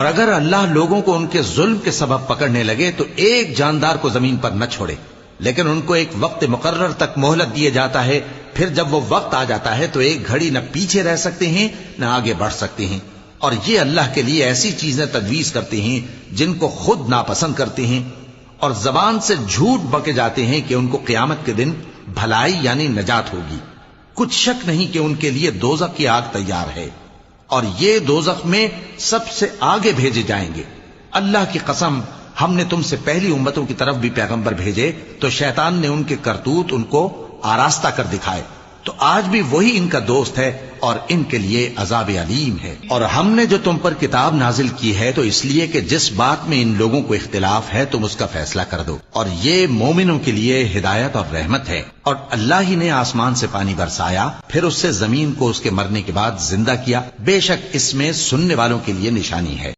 और अगर अल्लाह लोगों को उनके जुल्म के सबब पकड़ने लगे तो एक जानदार को जमीन पर न छोड़े, लेकिन उनको एक वक्त मुकर्रर तक मोहलत दिया जाता है। फिर जब वो वक्त आ जाता है तो एक घड़ी न पीछे रह सकते हैं न आगे बढ़ सकते हैं। और ये अल्लाह के लिए ऐसी चीजें तजवीज करते हैं जिनको खुद नापसंद करते हैं, और जबान से झूठ बके जाते हैं कि उनको क़यामत के दिन भलाई यानी नजात होगी। कुछ शक नहीं कि उनके लिए दोजख की आग तैयार है और ये दोजख में सबसे आगे भेजे जाएंगे। अल्लाह की कसम, हमने तुमसे पहली उम्मतों की तरफ भी पैगंबर भेजे तो शैतान ने उनके करतूत उनको आरास्ता कर दिखाए, तो आज भी वही इनका दोस्त है और इनके लिए अजाब अलीम है। और हमने जो तुम पर किताब नाजिल की है तो इसलिए कि जिस बात में इन लोगों को इख्तिलाफ है तुम उसका फैसला कर दो, और ये मोमिनों के लिए हिदायत और रहमत है। और अल्लाह ही ने आसमान से पानी बरसाया, फिर उससे जमीन को उसके मरने के बाद जिंदा किया। बेशक इसमें सुनने वालों के लिए निशानी है।